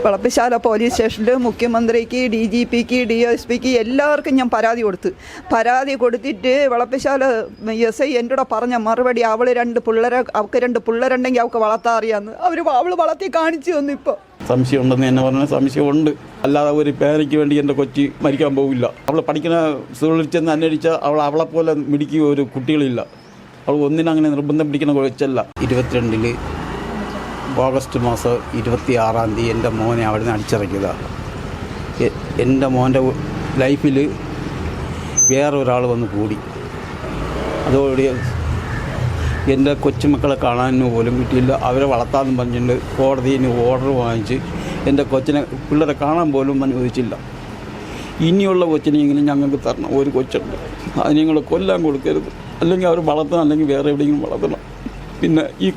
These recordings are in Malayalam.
വളപ്പിശാല പോലീസ് സ്റ്റേഷനിൽ മുഖ്യമന്ത്രിക്ക്, DGPക്ക്, DSPക്ക് എല്ലാവർക്കും ഞാൻ പരാതി കൊടുത്തിട്ട് വളപ്പിശാല SI എൻ്റെ കൂടെ പറഞ്ഞ മറുപടി, അവൾക്ക് 2 പിള്ളേരുണ്ടെങ്കിൽ അവൾക്ക് വളർത്താൻ അറിയാമെന്ന്. അവൾ വളർത്തി കാണിച്ചു തന്നു. ഇപ്പോൾ സംശയമുണ്ടെന്ന് എന്നെ പറഞ്ഞാൽ സംശയമുണ്ട്. അല്ലാതെ ഒരു പേരയ്ക്ക് വേണ്ടി എൻ്റെ കൊച്ചി മരിക്കാൻ പോകില്ല. അവൾ പഠിക്കുന്ന സ്കൂളിൽ ചെന്ന് അന്വേഷിച്ചാൽ അവളെപ്പോലെ മിടിക്കുക ഒരു കുട്ടികളില്ല. അവൾ ഒന്നിനങ്ങനെ നിർബന്ധം പിടിക്കുന്ന കൊച്ചല്ല. 22 ഓഗസ്റ്റ് മാസം 26-ാം തീയതി എൻ്റെ മോനെ അവിടെ നിന്ന് അടിച്ചിറക്കിയതാണ്. എൻ്റെ മോൻ്റെ ലൈഫിൽ വേറൊരാൾ വന്ന് കൂടി. അതോടുകൂടി എൻ്റെ കൊച്ചുമക്കളെ കാണാനും പോലും കിട്ടിയില്ല. അവരെ വളർത്താമെന്ന് പറഞ്ഞിട്ടുണ്ട്. കോടതിയിൽ നിന്ന് ഓർഡർ വാങ്ങിച്ച് എൻ്റെ പിള്ളേരെ കാണാൻ പോലും അനുവദിച്ചില്ല. ഇനിയുള്ള കൊച്ചിനെങ്കിലും ഞങ്ങൾക്ക് തരണം. ഒരു കൊച്ചുണ്ട്, അത് നിങ്ങൾ കൊല്ലാൻ കൊടുക്കരുത്. അല്ലെങ്കിൽ അവർ വളർത്തണം, അല്ലെങ്കിൽ വേറെ എവിടെയെങ്കിലും വളർത്തണം. പിന്നെ ഈ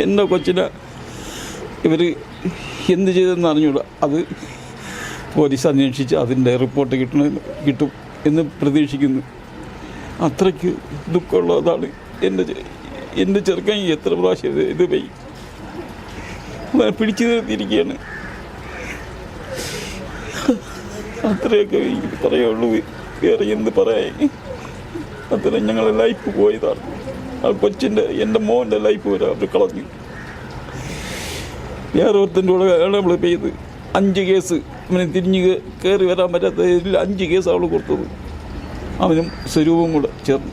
എൻ്റെ കൊച്ചിനെ ഇവർ എന്ത് ചെയ്തെന്ന് അറിഞ്ഞൂടാ. അത് പോലീസ് അന്വേഷിച്ച് അതിൻ്റെ റിപ്പോർട്ട് കിട്ടും എന്ന് പ്രതീക്ഷിക്കുന്നു. അത്രയ്ക്ക് ദുഃഖമുള്ളതാണ്. എൻ്റെ ചെറുക്കൻ എത്ര പ്രാവശ്യം ഇത് പോയി പിടിച്ചു നിർത്തിയിരിക്കുകയാണ്. അത്രയൊക്കെ പറയുള്ളൂ, വേറെ എന്ത് പറയാൻ. അത്രയും ഞങ്ങളുടെ ലൈഫ് പോയതാണ്. ആ എൻ്റെ മോൻ്റെ ലൈഫ് വരെ അവർ കളഞ്ഞു. വേറെ ഒരുത്തൻ്റെ കൂടെ നമ്മൾ ചെയ്ത് 5 കേസ് അവന് തിരിഞ്ഞ് കയറി വരാൻ പറ്റാത്ത 5 കേസ് അവൾ കൊടുത്തത്. അവനും സ്വരൂപവും കൂടെ ചേർന്നു.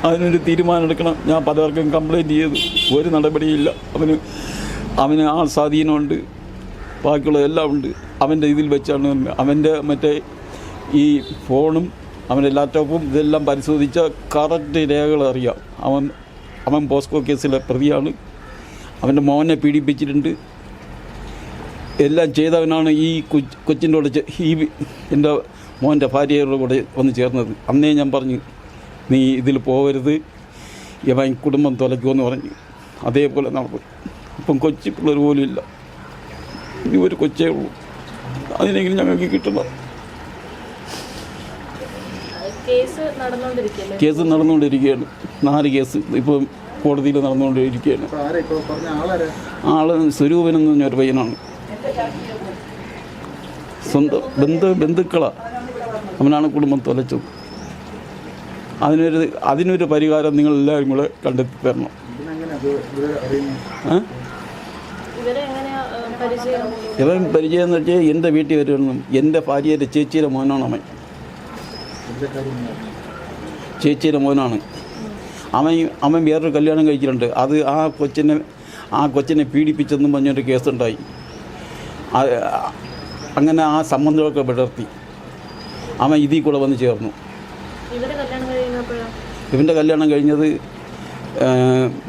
അതിനൊരു തീരുമാനം എടുക്കണം. ഞാൻ പലർക്കും കംപ്ലയിൻറ്റ് ചെയ്തു, ഒരു നടപടിയില്ല. അവന് ആൾ സ്വാധീനമുണ്ട്, ബാക്കിയുള്ള എല്ലാം ഉണ്ട്. അവൻ്റെ ഇതിൽ വെച്ചാണ് അവൻ്റെ മറ്റേ ഈ ഫോണും അവൻ്റെ ലാപ്ടോപ്പും ഇതെല്ലാം പരിശോധിച്ച കറക്റ്റ് രേഖകൾ അറിയാം. അവൻ പോസ്കോ കേസിലെ പ്രതിയാണ്. അവൻ്റെ മോനെ പീഡിപ്പിച്ചിട്ടുണ്ട്. എല്ലാം ചെയ്തവനാണ് ഈ കൊച്ചിൻ്റെ കൂടെ എൻ്റെ മോൻ്റെ ഭാര്യയുടെ കൂടെ വന്ന് ചേർന്നത്. അന്നേ ഞാൻ പറഞ്ഞു, നീ ഇതിൽ പോകരുത്, ഇവൻ കുടുംബം തുലയ്ക്കുമെന്ന് പറഞ്ഞു. അതേപോലെ നടന്നു. ഇപ്പം കൊച്ചി പിള്ളേർ പോലും ഇല്ല. ഇനി ഒരു കൊച്ചേ ഉള്ളൂ. അതിനെങ്കിലും ഞങ്ങൾക്ക് കിട്ടണം. കേസ് നടന്നുകൊണ്ടിരിക്കുകയാണ്. 4 കേസ് ഇപ്പം കോടതിയിൽ നടന്നുകൊണ്ടിരിക്കുകയാണ്. ആള് സ്വരൂപനെന്ന് പറഞ്ഞൊരു പയ്യനാണ്. സ്വന്തം ബന്ധുക്കളാണ്. അവനാണ് കുടുംബം തുലച്ചത്. അതിനൊരു പരിഹാരം നിങ്ങളെല്ലാവരും കൂടെ കണ്ടെത്തി തരണം. ഇവൻ പരിചയം എന്ന് വെച്ചാൽ എൻ്റെ വീട്ടിൽ വരുമെന്നും എൻ്റെ ഭാര്യയുടെ ചേച്ചിയുടെ മോനാണ്. ചേച്ചിയുടെ മോനാണ് അവൻ വേറൊരു കല്യാണം കഴിച്ചിട്ടുണ്ട്. അത് ആ കൊച്ചിനെ പീഡിപ്പിച്ചെന്നും പറഞ്ഞൊരു കേസുണ്ടായി. അങ്ങനെ ആ സംബന്ധമൊക്കെ വിടർത്തി അവൻ ഇതിൽ കൂടെ വന്ന് ചേർന്നു. ഇവൻ്റെ കല്യാണം കഴിഞ്ഞത്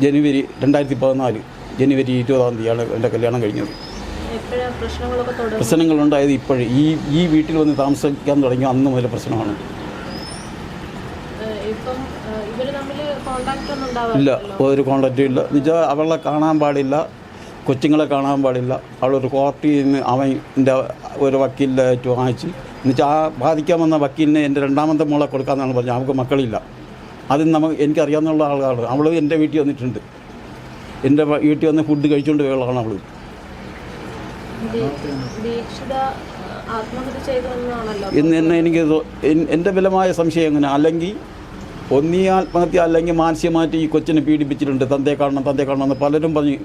ജനുവരി 2014 ജനുവരി 20-ാം തീയതിയാണ് എൻ്റെ കല്യാണം കഴിഞ്ഞത്. പ്രശ്നങ്ങളുണ്ടായത് ഇപ്പോഴും ഈ വീട്ടിൽ വന്ന് താമസിക്കാൻ തുടങ്ങി അന്ന് മുതൽ പ്രശ്നമാണ്. ഇല്ല, ഒരു കോണ്ടാക്റ്റും ഇല്ല. എന്നുവെച്ചാൽ അവളെ കാണാൻ പാടില്ല, കൊച്ചുങ്ങളെ കാണാൻ പാടില്ല. അവളൊരു കോർട്ടിൽ നിന്ന് അവൻ്റെ ഒരു വക്കീലിനായിട്ട് വാങ്ങിച്ച്, എന്നുവെച്ചാൽ ആ ബാധിക്കാൻ വന്ന വക്കീലിനെ എൻ്റെ 2ാമത്തെ മോളെ കൊടുക്കാമെന്നാണ് പറഞ്ഞത്. അവൾക്ക് മക്കളില്ല. അത് എനിക്കറിയാവുന്ന ആളാണ്. അവൾ എൻ്റെ വീട്ടിൽ വന്നിട്ടുണ്ട്. എൻ്റെ വീട്ടിൽ വന്ന് ഫുഡ് കഴിച്ചുകൊണ്ട് പോയുള്ളതാണ് അവൾ. ഇന്ന് തന്നെ എനിക്ക് എൻ്റെ ബലമായ സംശയം എങ്ങനെ, അല്ലെങ്കിൽ ഒന്നീ ആത്മഹത്യ അല്ലെങ്കിൽ മാനസികമായിട്ട് ഈ കൊച്ചിനെ പീഡിപ്പിച്ചിട്ടുണ്ട്. തന്തയെ കാണണം എന്ന് പലരും പറഞ്ഞ്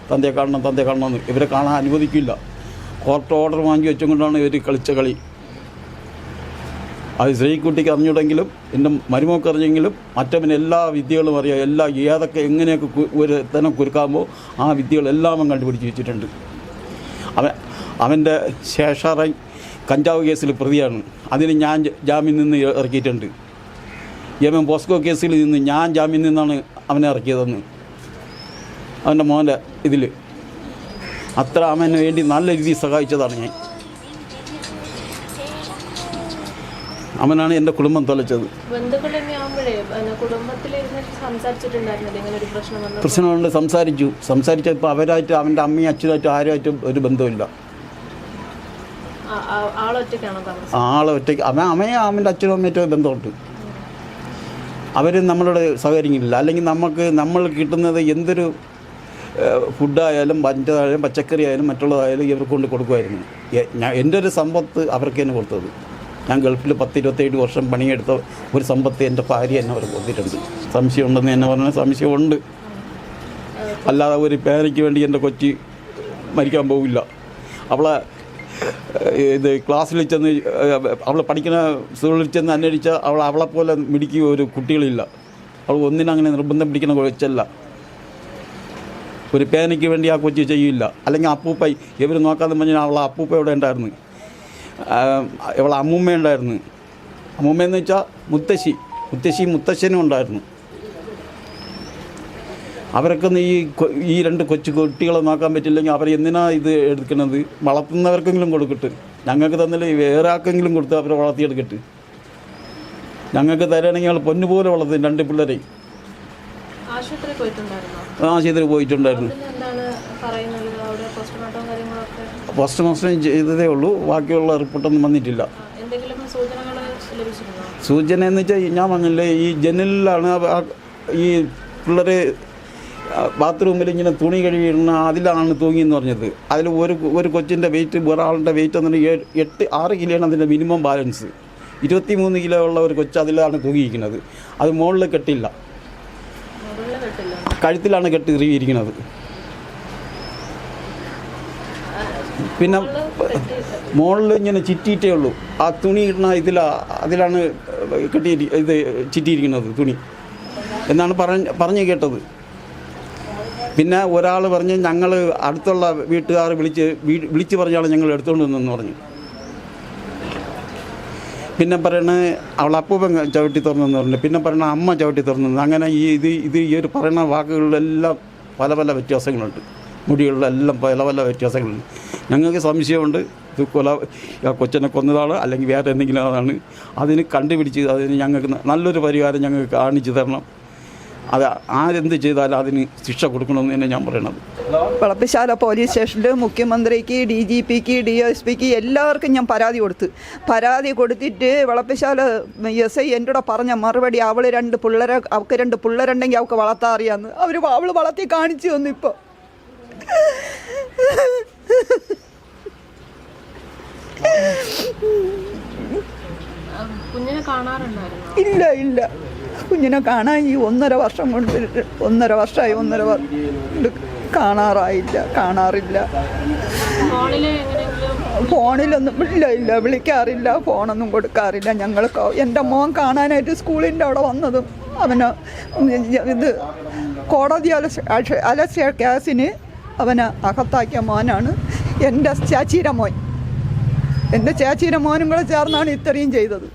തന്തയെ കാണണമെന്ന്. ഇവരെ കാണാൻ അനുവദിക്കില്ല. കോർട്ട് ഓർഡർ വാങ്ങി വെച്ചുകൊണ്ടാണ് ഇവർ കളിച്ച കളി. അത് ശ്രീകുട്ടിക്ക് അറിഞ്ഞുണ്ടെങ്കിലും എൻ്റെ മരുമോക്ക് അറിഞ്ഞെങ്കിലും മറ്റവന് എല്ലാ വിദ്യകളും അറിയാം. ഏതൊക്കെ എങ്ങനെയൊക്കെ ഒരു തന്നെ കുരുക്കാമോ ആ വിദ്യകളെല്ലാം അവൻ കണ്ടുപിടിച്ച് വെച്ചിട്ടുണ്ട്. അവൻ്റെ ശേഷാറായി കഞ്ചാവ് കേസിൽ പ്രതിയാണ്. അതിന് ഞാൻ ജാമ്യം നിന്ന് ഇറക്കിയിട്ടുണ്ട്. ഇവൻ പോസ്കോ കേസിൽ നിന്ന് ഞാൻ ജാമ്യം നിന്നാണ് അവനെ ഇറക്കിയതെന്ന് അവൻ്റെ മോൻ്റെ ഇതിൽ. അത്ര അവന് വേണ്ടി നല്ല രീതിയിൽ സഹായിച്ചതാണ് ഞാൻ. അവനാണ് എൻ്റെ കുടുംബം തുലച്ചത്. പ്രശ്നമുണ്ട്. സംസാരിച്ചപ്പോൾ അവരായിട്ട് അവൻ്റെ അമ്മയും അച്ഛനായിട്ടും ആരുമായിട്ടും ഒരു ബന്ധമില്ല. ആളൊറ്റയ്ക്ക് അവൻ്റെ അച്ഛനും അമ്മയായിട്ട് ബന്ധമുണ്ട്. അവർ നമ്മളോട് സഹകരിക്കുന്നില്ല. അല്ലെങ്കിൽ നമ്മൾ കിട്ടുന്നത് എന്തൊരു ഫുഡായാലും മറ്റേതായാലും പച്ചക്കറി ആയാലും മറ്റുള്ളതായാലും ഇവർക്ക് കൊണ്ട് കൊടുക്കുമായിരുന്നു. എൻ്റെ ഒരു സമ്പത്ത് അവർക്ക് തന്നെ കൊടുത്തത്. ഞാൻ ഗൾഫിൽ 10-27 വർഷം പണിയെടുത്ത ഒരു സമ്പത്ത് എൻ്റെ ഭാര്യ എന്നെ അവർ കൊടുത്തിട്ടുണ്ട്. സംശയമുണ്ടെന്ന് എന്നെ പറഞ്ഞാൽ സംശയമുണ്ട്. അല്ലാതെ ഒരു പേരയ്ക്ക് വേണ്ടി എൻ്റെ കൊച്ചി മരിക്കാൻ പോവില്ല. അവളെ ക്ലാസ്സിൽ ചെന്ന് അവൾ പഠിക്കുന്ന സ്കൂളിൽ ചെന്ന് അന്വേഷിച്ചാൽ അവളെപ്പോലെ മിടിക്കുക ഒരു കുട്ടികളില്ല. അവൾ ഒന്നിനങ്ങനെ നിർബന്ധം പിടിക്കുന്ന കൊച്ചല്ല. ഒരു പേനയ്ക്ക് വേണ്ടി ആ കൊച്ചി ചെയ്യില്ല. അല്ലെങ്കിൽ അപ്പൂപ്പ ഇവർ നോക്കാതെ പറഞ്ഞാൽ അവളെ അപ്പൂപ്പ ഇവിടെ ഉണ്ടായിരുന്നു, അവളെ അമ്മൂമ്മ ഉണ്ടായിരുന്നു. അമ്മൂമ്മയെന്ന് വെച്ചാൽ മുത്തശ്ശനും ഉണ്ടായിരുന്നു. അവരൊക്കെ ഈ 2 കൊച്ചു കുട്ടികളെ നോക്കാൻ പറ്റില്ലെങ്കിൽ അവർ എന്തിനാ ഇത് എടുക്കുന്നത്? വളർത്തുന്നവർക്കെങ്കിലും കൊടുക്കട്ടെ. ഞങ്ങൾക്ക് തന്നില്ല വേറെ ആർക്കെങ്കിലും കൊടുത്ത് അവരെ വളർത്തിയെടുക്കട്ടെ. ഞങ്ങൾക്ക് തരാണെങ്കിൽ അവൾ പൊന്നുപോലെ വളർത്തി 2 പിള്ളേരെ. ആശുപത്രി പോയിട്ടുണ്ടായിരുന്നു. പോസ്റ്റ്മോർട്ടം ചെയ്തതേ ഉള്ളൂ. ബാക്കിയുള്ള റിപ്പോർട്ടൊന്നും വന്നിട്ടില്ല. സൂചന എന്ന് വെച്ചാൽ ഞാൻ പറഞ്ഞില്ലേ, ഈ ജനലിലാണ് ഈ പിള്ളേരെ ബാത്റൂമിൽ ഇങ്ങനെ തുണി കഴുകിയിരുന്ന അതിലാണ് തൂങ്ങിയെന്ന് പറഞ്ഞത്. അതിൽ ഒരു കൊച്ചിൻ്റെ വെയിറ്റ് ഒരാളുടെ വെയിറ്റ് എന്ന് പറഞ്ഞാൽ 6 കിലോയാണ് അതിൻ്റെ മിനിമം ബാലൻസ്. 23 കിലോ ഉള്ള ഒരു കൊച്ച് അതിലാണ് തൂങ്ങിയിരിക്കുന്നത്. അത് മുകളിൽ കെട്ടില്ല, കഴുത്തിലാണ് കെട്ടിയിരിക്കുന്നത്. പിന്നെ മുകളിൽ ഇങ്ങനെ ചിറ്റിയിട്ടേ ഉള്ളൂ. ആ തുണി ഇടുന്ന അതിലാണ് ചിറ്റിയിരിക്കുന്നത് തുണി എന്നാണ് പറഞ്ഞു കേട്ടത്. പിന്നെ ഒരാൾ പറഞ്ഞ് ഞങ്ങൾ അടുത്തുള്ള വീട്ടുകാർ വിളിച്ച് പറഞ്ഞാണ് ഞങ്ങൾ എടുത്തുകൊണ്ട് വന്നെന്ന് പറഞ്ഞു. പിന്നെ പറയണത് അവൾ അപ്പൂപ്പൻ ചവിട്ടി തുറന്നെന്ന് പറഞ്ഞു. പിന്നെ പറയണ അമ്മ ചവിട്ടി തുറന്നെന്ന്. അങ്ങനെ ഈ ഒരു പറയുന്ന വാക്കുകളിലെല്ലാം പല വ്യത്യാസങ്ങളുണ്ട്. മുടികളിലെല്ലാം പല വ്യത്യാസങ്ങളുണ്ട്. ഞങ്ങൾക്ക് സംശയമുണ്ട് ഇത് കൊച്ചനെ കൊന്നതാണ് അല്ലെങ്കിൽ വേറെ എന്തെങ്കിലും അതാണ്. അതിന് കണ്ടുപിടിച്ച് അതിന് ഞങ്ങൾക്ക് നല്ലൊരു പരിഹാരം ഞങ്ങൾക്ക് കാണിച്ചു തരണം. അത് ആരെന്ത് ചെയ്താലും അതിന് ശിക്ഷ കൊടുക്കണമെന്ന് തന്നെ ഞാൻ പറയണത്. വളപ്പിശാല പോലീസ് സ്റ്റേഷനിൽ മുഖ്യമന്ത്രിക്ക്, DGPക്ക്, DSPക്ക് എല്ലാവർക്കും ഞാൻ പരാതി കൊടുത്തിട്ട് വളപ്പിശാല SI എൻ്റെ കൂടെ പറഞ്ഞ മറുപടി അവൾക്ക് 2 പിള്ളേരുണ്ടെങ്കിൽ അവൾക്ക് വളർത്താൻ അറിയാമെന്ന്. അവൾ വളർത്തി കാണിച്ചു തന്നു. ഇപ്പോൾ ഇല്ല കുഞ്ഞിനെ കാണാൻ ഈ 1.5 വർഷം കൊണ്ട് 1.5 വർഷമായി കാണാറില്ല. ഫോണിലൊന്നും ഇല്ല വിളിക്കാറില്ല, ഫോണൊന്നും കൊടുക്കാറില്ല. ഞങ്ങൾക്ക് എൻ്റെ മോൻ കാണാനായിട്ട് സ്കൂളിൻ്റെ അവിടെ വന്നതും അവന് ഇത് കോടതി അലസ്യ കേസിന് അവനെ അകത്താക്കിയ മോനാണ് എൻ്റെ ചേച്ചീര മോൻ. എൻ്റെ ചേച്ചീര മോനും കൂടെ ചേർന്നാണ് ഇത്രയും ചെയ്തത്.